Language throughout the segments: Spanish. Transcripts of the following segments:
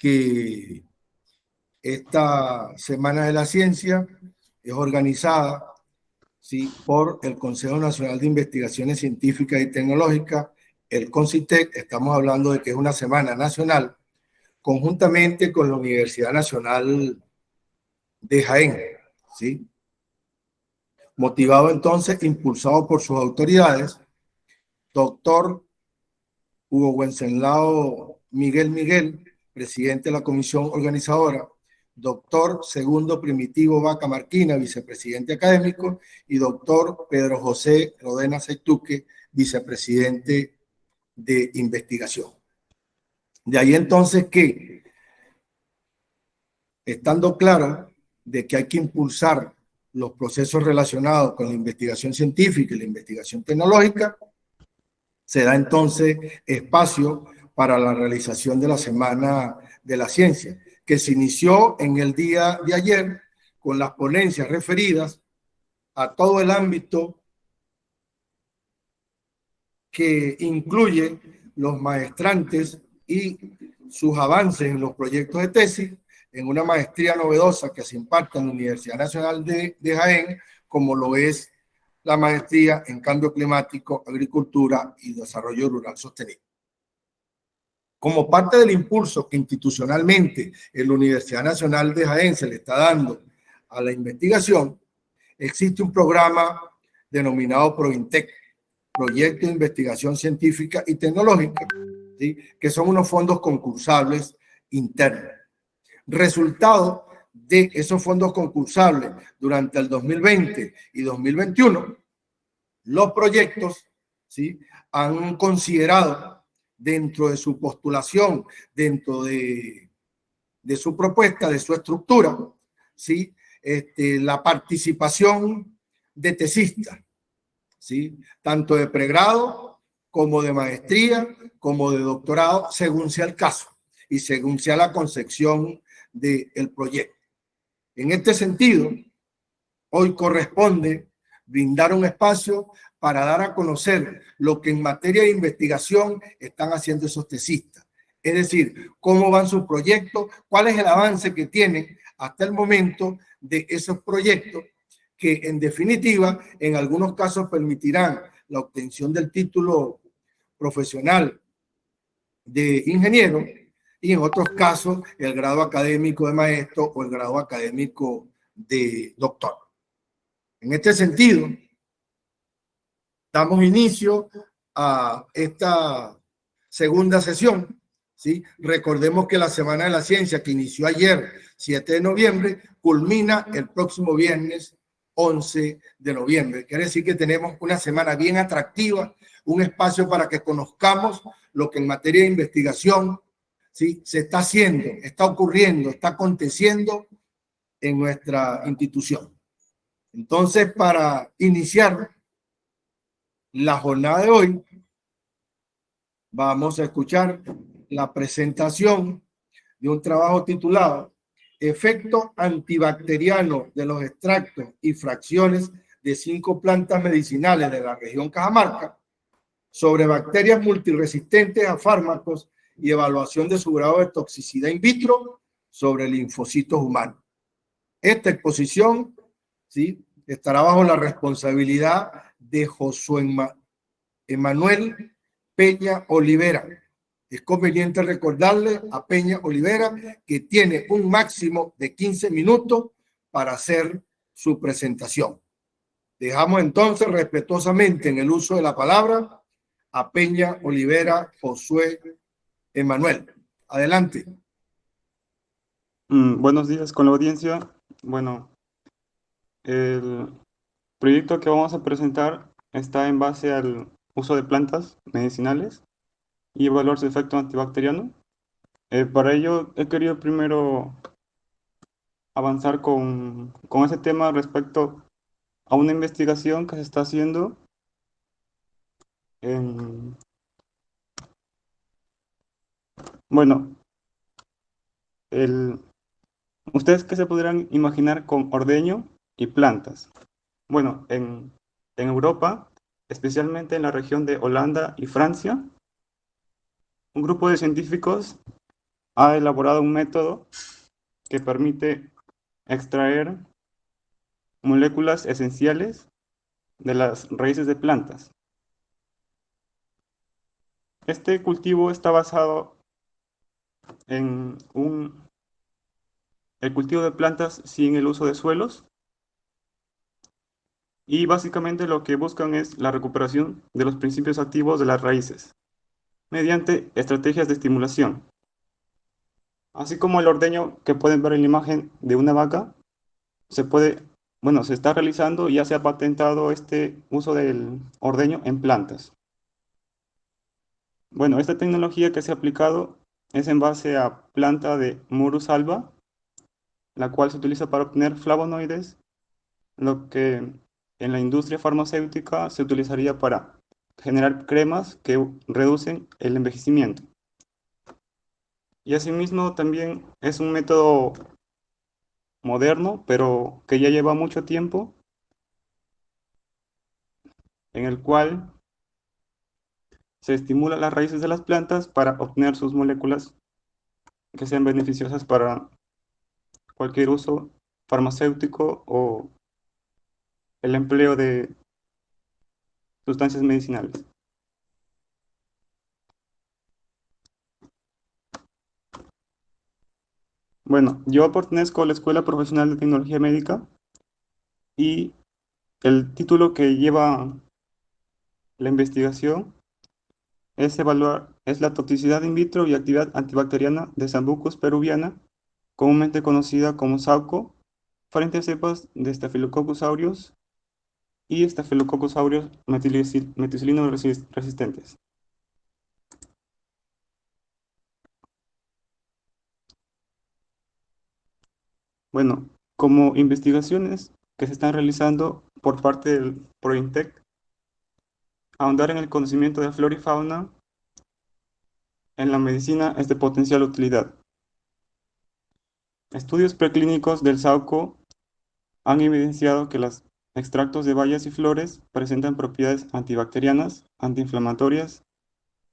que esta Semana de la Ciencia es organizada, ¿sí?, por el Consejo Nacional de Investigaciones Científicas y Tecnológicas, el CONCITEC. Estamos hablando de que es una semana nacional, conjuntamente con la Universidad Nacional de Jaén, ¿sí? Motivado entonces, impulsado por sus autoridades, doctor Hugo Wenceslao Miguel, presidente de la comisión organizadora, doctor Segundo Primitivo Vaca Marquina, vicepresidente académico, y doctor Pedro José Rodena Seituque, vicepresidente de investigación. De ahí entonces que, estando claro de que hay que impulsar los procesos relacionados con la investigación científica y la investigación tecnológica, se da entonces espacio para la realización de la Semana de la Ciencia, que se inició en el día de ayer con las ponencias referidas a todo el ámbito que incluye los maestrantes y sus avances en los proyectos de tesis, en una maestría novedosa que se imparte en la Universidad Nacional de Jaén, como lo es la maestría en cambio climático, agricultura y desarrollo rural sostenible. Como parte del impulso que institucionalmente en la Universidad Nacional de Jaén se le está dando a la investigación, existe un programa denominado PROINTEC, Proyecto de Investigación Científica y Tecnológica, ¿sí?, que son unos fondos concursables internos. Resultado de esos fondos concursables durante el 2020 y 2021, los proyectos, ¿sí?, han considerado dentro de su postulación, dentro de su propuesta, de su estructura, ¿sí?, la participación de tesistas, ¿sí?, tanto de pregrado como de maestría, como de doctorado, según sea el caso y según sea la concepción del proyecto. En este sentido, hoy corresponde brindar un espacio para dar a conocer lo que en materia de investigación están haciendo esos tesistas. Es decir, cómo van sus proyectos, cuál es el avance que tienen hasta el momento de esos proyectos que en definitiva en algunos casos permitirán la obtención del título profesional de ingeniero y en otros casos el grado académico de maestro o el grado académico de doctor. En este sentido, damos inicio a esta segunda sesión, ¿sí? Recordemos que la Semana de la Ciencia, que inició ayer, 7 de noviembre, culmina el próximo viernes 11 de noviembre. Quiere decir que tenemos una semana bien atractiva, un espacio para que conozcamos lo que en materia de investigación, ¿sí?, se está haciendo, está ocurriendo, está aconteciendo en nuestra institución. Entonces, para iniciar la jornada de hoy, vamos a escuchar la presentación de un trabajo titulado Efecto antibacteriano de los extractos y fracciones de 5 plantas medicinales de la región Cajamarca sobre bacterias multiresistentes a fármacos y evaluación de su grado de toxicidad in vitro sobre linfocitos humanos. Esta exposición, ¿sí?, estará bajo la responsabilidad de Josué Emanuel Peña Olivera. Es conveniente recordarle a Peña Olivera que tiene un máximo de 15 minutos para hacer su presentación. Dejamos entonces respetuosamente en el uso de la palabra a Peña Olivera Josué Emanuel. Adelante. Buenos días con la audiencia. Bueno, el proyecto que vamos a presentar está en base al uso de plantas medicinales y evaluar su efecto antibacteriano. Para ello he querido primero avanzar con ese tema respecto a una investigación que se está haciendo en... Bueno, ¿ustedes qué se podrán imaginar con ordeño y plantas? Bueno, en Europa, especialmente en la región de Holanda y Francia, un grupo de científicos ha elaborado un método que permite extraer moléculas esenciales de las raíces de plantas. Este cultivo está basado en el cultivo de plantas sin el uso de suelos, y básicamente lo que buscan es la recuperación de los principios activos de las raíces mediante estrategias de estimulación. Así como el ordeño que pueden ver en la imagen de una vaca, se puede, bueno, se está realizando y ya se ha patentado este uso del ordeño en plantas. Bueno, esta tecnología que se ha aplicado es en base a planta de Murus alba, la cual se utiliza para obtener flavonoides, lo que en la industria farmacéutica se utilizaría para generar cremas que reducen el envejecimiento. Y asimismo también es un método moderno, pero que ya lleva mucho tiempo, en el cual se estimula las raíces de las plantas para obtener sus moléculas que sean beneficiosas para cualquier uso farmacéutico o el empleo de sustancias medicinales. Bueno, yo pertenezco a la Escuela Profesional de Tecnología Médica y el título que lleva la investigación es la toxicidad in vitro y actividad antibacteriana de Sambucus peruviana, comúnmente conocida como SAUCO, frente a cepas de Staphylococcus aureus y Staphylococcus aureus meticilino resistentes. Bueno, como investigaciones que se están realizando por parte del PROINTEC, ahondar en el conocimiento de flora y fauna en la medicina es de potencial utilidad. Estudios preclínicos del SAUCO han evidenciado que los extractos de bayas y flores presentan propiedades antibacterianas, antiinflamatorias,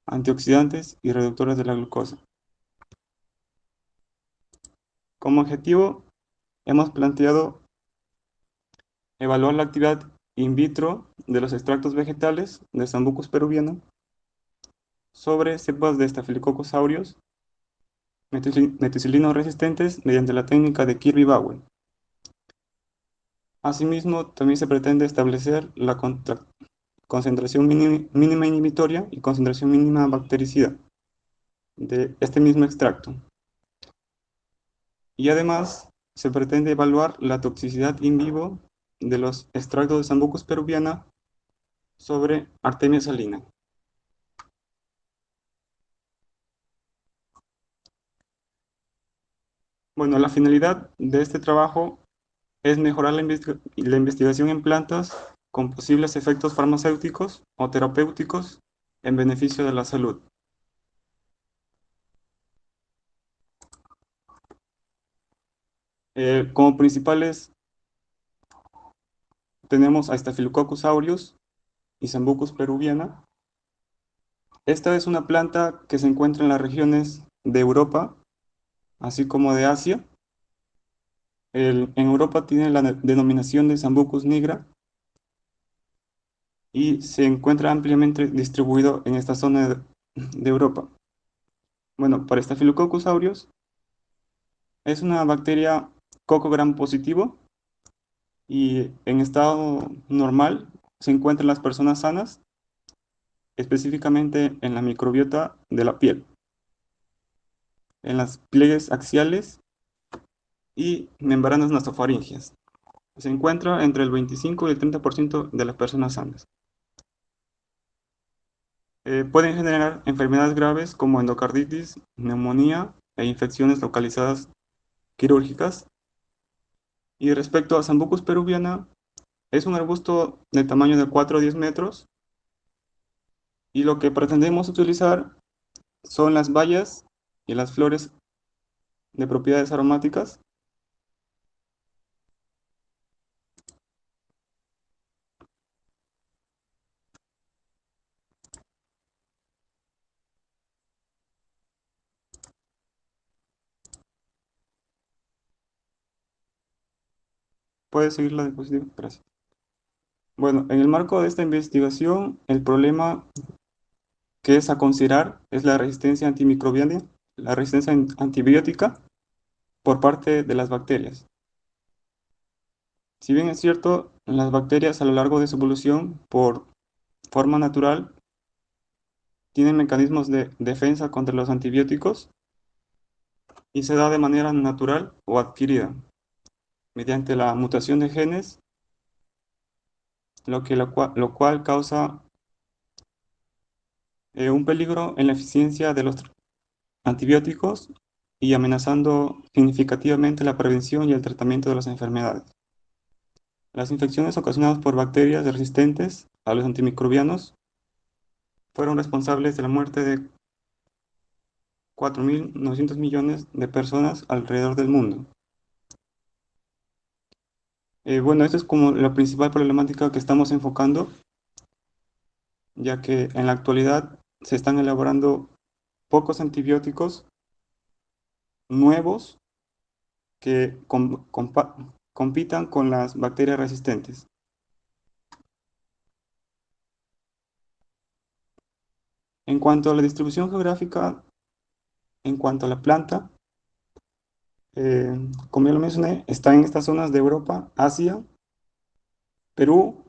antioxidantes y reductoras de la glucosa. Como objetivo, hemos planteado evaluar la actividad in vitro de los extractos vegetales de Sambucus peruviana sobre cepas de Staphylococcus aureus meticilino resistentes mediante la técnica de Kirby-Bauer. Asimismo, también se pretende establecer la concentración mínima inhibitoria y concentración mínima bactericida de este mismo extracto. Y además, se pretende evaluar la toxicidad in vivo de los extractos de Sambucus peruviana sobre Artemia salina. Bueno, la finalidad de este trabajo es mejorar la investigación en plantas con posibles efectos farmacéuticos o terapéuticos en beneficio de la salud. Como principales tenemos a Staphylococcus aureus y Sambucus peruviana. Esta es una planta que se encuentra en las regiones de Europa, así como de Asia. En Europa tiene la denominación de Sambucus nigra y se encuentra ampliamente distribuido en esta zona de Europa. Bueno, para Staphylococcus aureus es una bacteria coco gram positivo y en estado normal se encuentra en las personas sanas, específicamente en la microbiota de la piel, en las pliegues axiales y membranas nasofaringeas. Se encuentra entre el 25 y el 30% de las personas sanas. Pueden generar enfermedades graves como endocarditis, neumonía e infecciones localizadas quirúrgicas. Y respecto a Sambucus peruviana, es un arbusto de tamaño de 4 a 10 metros y lo que pretendemos utilizar son las bayas y las flores de propiedades aromáticas. puede seguir la diapositiva. Gracias. Bueno, en el marco de esta investigación, el problema que es a considerar es la resistencia antimicrobiana, la resistencia antibiótica por parte de las bacterias. Si bien es cierto, las bacterias a lo largo de su evolución, por forma natural, tienen mecanismos de defensa contra los antibióticos y se da de manera natural o adquirida, mediante la mutación de genes, lo cual causa un peligro en la eficiencia de los antibióticos y amenazando significativamente la prevención y el tratamiento de las enfermedades. Las infecciones ocasionadas por bacterias resistentes a los antimicrobianos fueron responsables de la muerte de 4.900 millones de personas alrededor del mundo. Bueno, esto es como la principal problemática que estamos enfocando, ya que en la actualidad se están elaborando pocos antibióticos nuevos que compitan con las bacterias resistentes. En cuanto a la distribución geográfica, en cuanto a la planta, como ya lo mencioné, está en estas zonas de Europa, Asia, Perú,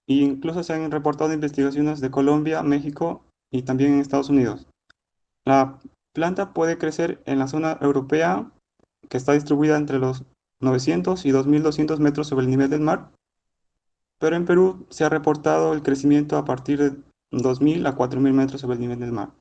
e incluso se han reportado investigaciones de Colombia, México y también en Estados Unidos. La planta puede crecer en la zona europea, que está distribuida entre los 900 y 2.200 metros sobre el nivel del mar, pero en Perú se ha reportado el crecimiento a partir de 2.000 a 4.000 metros sobre el nivel del mar.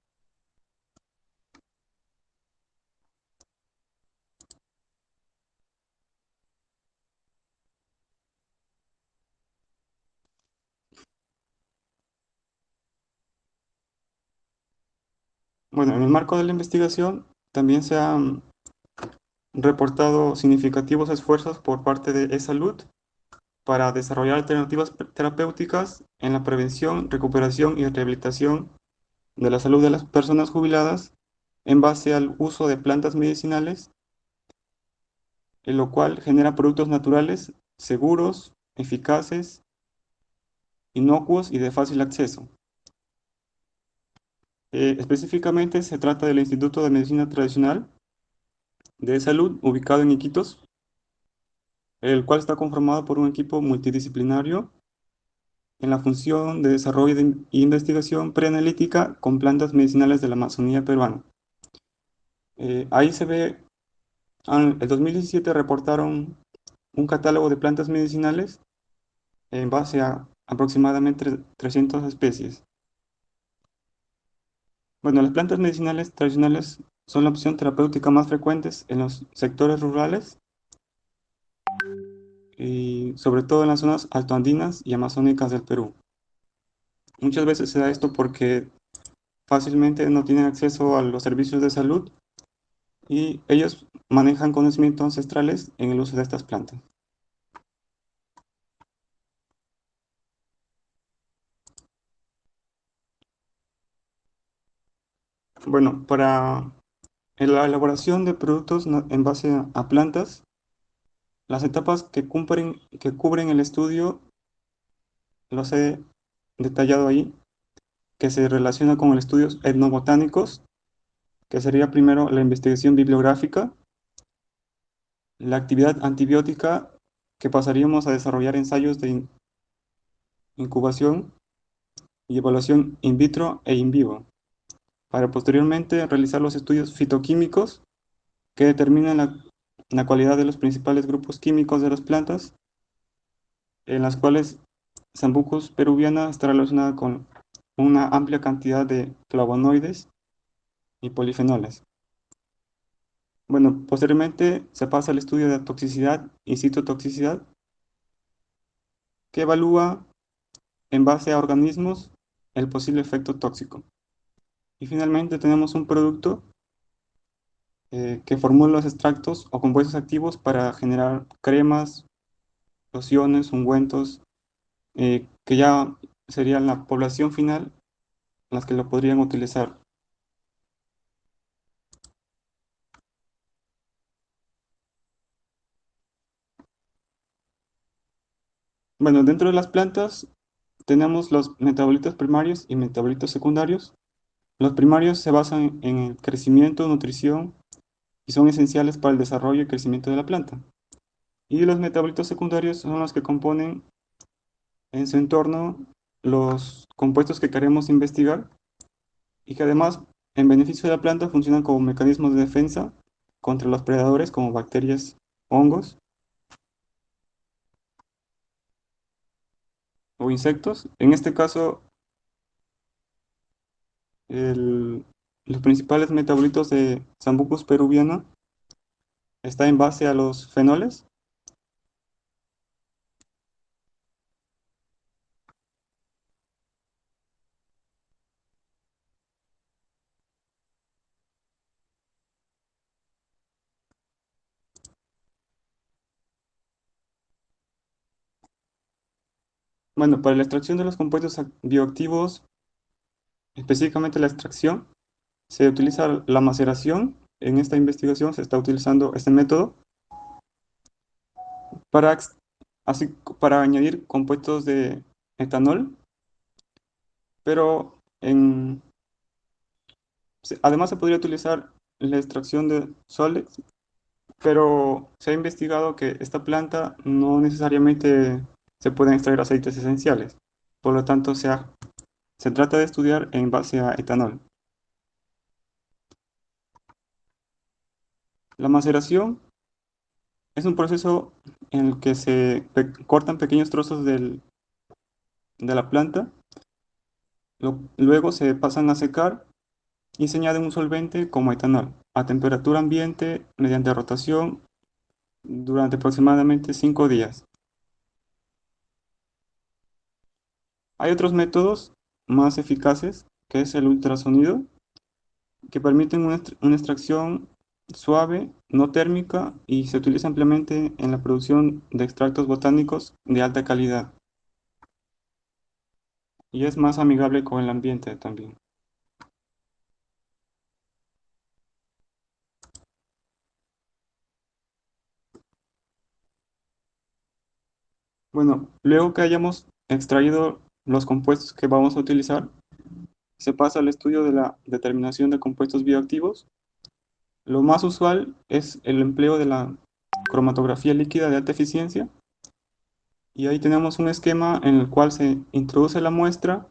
Bueno, en el marco de la investigación también se han reportado significativos esfuerzos por parte de eSalud para desarrollar alternativas terapéuticas en la prevención, recuperación y rehabilitación de la salud de las personas jubiladas en base al uso de plantas medicinales, en lo cual genera productos naturales, seguros, eficaces, inocuos y de fácil acceso. Específicamente se trata del Instituto de Medicina Tradicional de Salud, ubicado en Iquitos, el cual está conformado por un equipo multidisciplinario en la función de desarrollo e investigación preanalítica con plantas medicinales de la Amazonía peruana. Ahí se ve, en el 2017 reportaron un catálogo de plantas medicinales en base a aproximadamente 300 especies. Bueno, las plantas medicinales tradicionales son la opción terapéutica más frecuente en los sectores rurales y sobre todo en las zonas altoandinas y amazónicas del Perú. Muchas veces se da esto porque fácilmente no tienen acceso a los servicios de salud y ellos manejan conocimientos ancestrales en el uso de estas plantas. Bueno, para la elaboración de productos en base a plantas, las etapas que cubren el estudio los he detallado ahí, que se relaciona con el estudios etnobotánicos, que sería primero la investigación bibliográfica, la actividad antibiótica, que pasaríamos a desarrollar ensayos de incubación y evaluación in vitro e in vivo, para posteriormente realizar los estudios fitoquímicos que determinan la cualidad de los principales grupos químicos de las plantas, en las cuales Sambucus peruviana está relacionada con una amplia cantidad de flavonoides y polifenoles. Bueno, posteriormente se pasa al estudio de toxicidad y citotoxicidad, que evalúa en base a organismos el posible efecto tóxico. Y finalmente tenemos un producto que formula los extractos o compuestos activos para generar cremas, lociones, ungüentos, que ya serían la población final las que lo podrían utilizar. Bueno, dentro de las plantas tenemos los metabolitos primarios y metabolitos secundarios. Los primarios se basan en el crecimiento, nutrición y son esenciales para el desarrollo y crecimiento de la planta. Y los metabolitos secundarios son los que componen en su entorno los compuestos que queremos investigar y que además, en beneficio de la planta, funcionan como mecanismos de defensa contra los predadores como bacterias, hongos o insectos. En este caso, el- los principales metabolitos de Sambucus peruviana está en base a los fenoles. Bueno, para la extracción de los compuestos bioactivos, específicamente la extracción, se utiliza la maceración. En esta investigación se está utilizando este método para, así, para añadir compuestos de etanol, pero además se podría utilizar la extracción de Solex, pero se ha investigado que esta planta no necesariamente se pueden extraer aceites esenciales. Por lo tanto, se trata de estudiar en base a etanol. La maceración es un proceso en el que se cortan pequeños trozos de la planta, luego se pasan a secar y se añade un solvente como etanol a temperatura ambiente mediante rotación durante aproximadamente 5 días. Hay otros métodos más eficaces, que es el ultrasonido, que permiten una extracción suave, no térmica, y se utiliza ampliamente en la producción de extractos botánicos de alta calidad. Y es más amigable con el ambiente también. Bueno, luego que hayamos extraído los compuestos que vamos a utilizar, se pasa al estudio de la determinación de compuestos bioactivos. Lo más usual es el empleo de la cromatografía líquida de alta eficiencia, y ahí tenemos un esquema en el cual se introduce la muestra,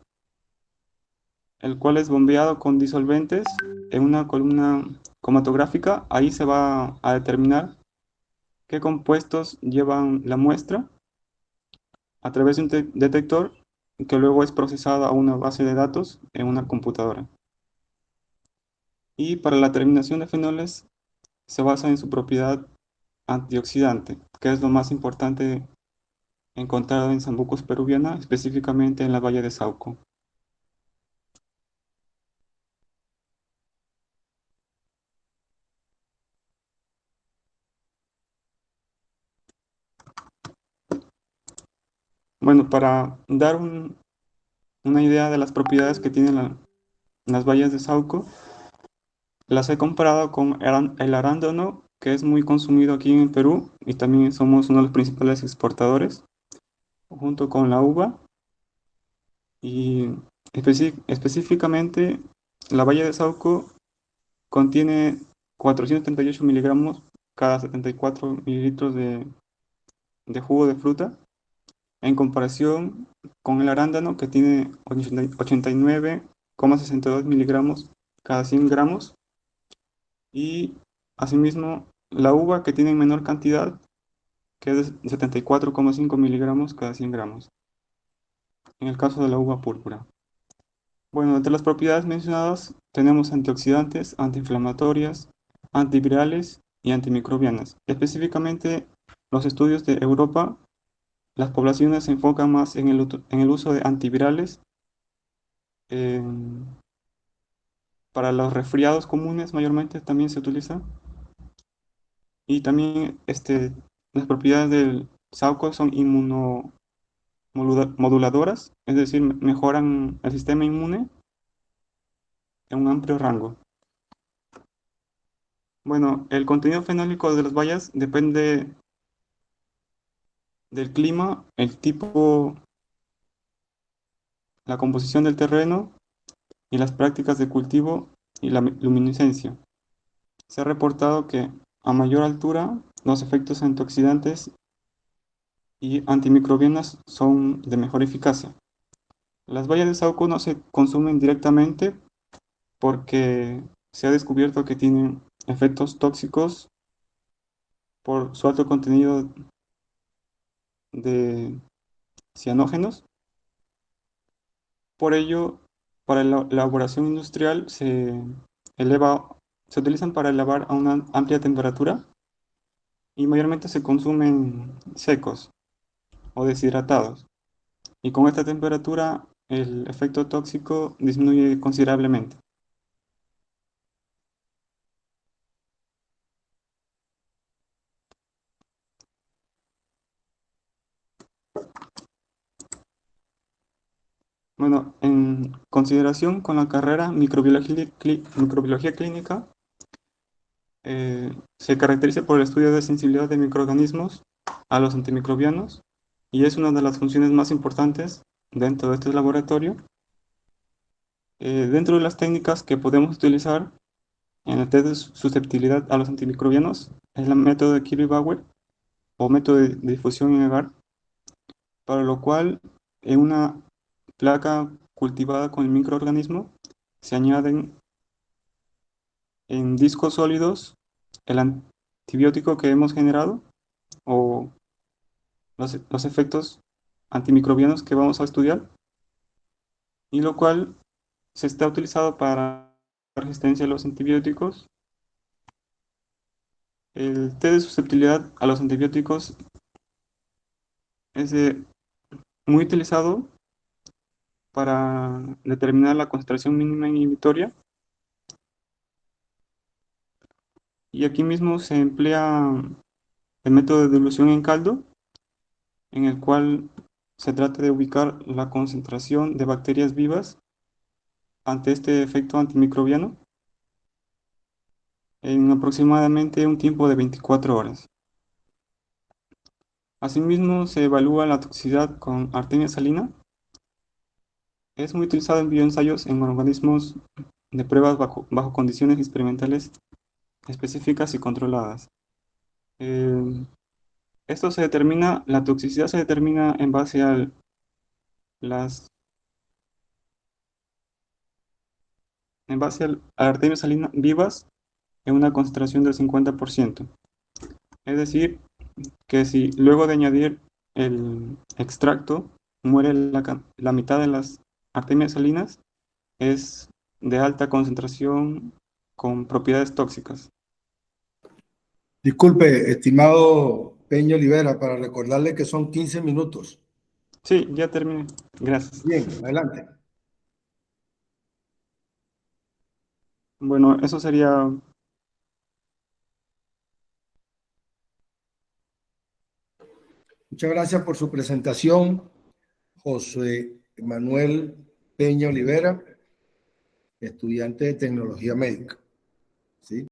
el cual es bombeado con disolventes en una columna cromatográfica. Ahí se va a determinar qué compuestos llevan la muestra a través de un detector que luego es procesado a una base de datos en una computadora. Y para la terminación de fenoles se basa en su propiedad antioxidante, que es lo más importante encontrado en Sambucus peruviana, específicamente en la Valle de Sauco. Bueno, para dar una idea de las propiedades que tienen las bayas de Sauco, las he comparado con el arándano, que es muy consumido aquí en Perú y también somos uno de los principales exportadores, junto con la uva. Y específicamente, la baya de Sauco contiene 438 miligramos cada 74 mililitros de jugo de fruta, en comparación con el arándano, que tiene 89,62 miligramos cada 100 gramos, y asimismo la uva, que tiene menor cantidad, que es de 74,5 miligramos cada 100 gramos, en el caso de la uva púrpura. Bueno, entre las propiedades mencionadas tenemos antioxidantes, antiinflamatorias, antivirales y antimicrobianas. Específicamente, los estudios de Europa, las poblaciones se enfocan más en el uso de antivirales eh, para los resfriados comunes, mayormente también se utiliza. Y también las propiedades del sauco son inmunomoduladoras, es decir, mejoran el sistema inmune en un amplio rango. Bueno, el contenido fenólico de las bayas depende del clima, el tipo, la composición del terreno y las prácticas de cultivo y la luminiscencia. Se ha reportado que a mayor altura los efectos antioxidantes y antimicrobianos son de mejor eficacia. Las bayas de saúco no se consumen directamente porque se ha descubierto que tienen efectos tóxicos por su alto contenido de cianógenos. Por ello, para la elaboración industrial eleva, se utilizan para elevar a una amplia temperatura y mayormente se consumen secos o deshidratados. Y con esta temperatura el efecto tóxico disminuye considerablemente. Bueno, en consideración con la carrera microbiología clínica, se caracteriza por el estudio de sensibilidad de microorganismos a los antimicrobianos y es una de las funciones más importantes dentro de este laboratorio. Dentro de las técnicas que podemos utilizar en el test de susceptibilidad a los antimicrobianos es el método de Kirby-Bauer o método de difusión en agar, para lo cual en una placa cultivada con el microorganismo se añaden en discos sólidos el antibiótico que hemos generado o los efectos antimicrobianos que vamos a estudiar, y lo cual se está utilizado para la resistencia a los antibióticos. El test de susceptibilidad a los antibióticos es muy utilizado para determinar la concentración mínima inhibitoria, y aquí mismo se emplea el método de dilución en caldo, en el cual se trata de ubicar la concentración de bacterias vivas ante este efecto antimicrobiano en aproximadamente un tiempo de 24 horas. Asimismo, se evalúa la toxicidad con artemia salina. Es muy utilizado en bioensayos en organismos de pruebas bajo condiciones experimentales específicas y controladas. Eh, la toxicidad se determina en base a las, a la artemia salina vivas en una concentración del 50%. Es decir, que si luego de añadir el extracto muere la mitad de las artemias salinas, es de alta concentración con propiedades tóxicas. Disculpe, estimado Peña Olivera, para recordarle que son 15 minutos. Sí, ya terminé. Gracias. Bien, adelante. Bueno, eso sería. Muchas gracias por su presentación, José Manuel Peña Olivera, estudiante de tecnología médica. ¿Sí?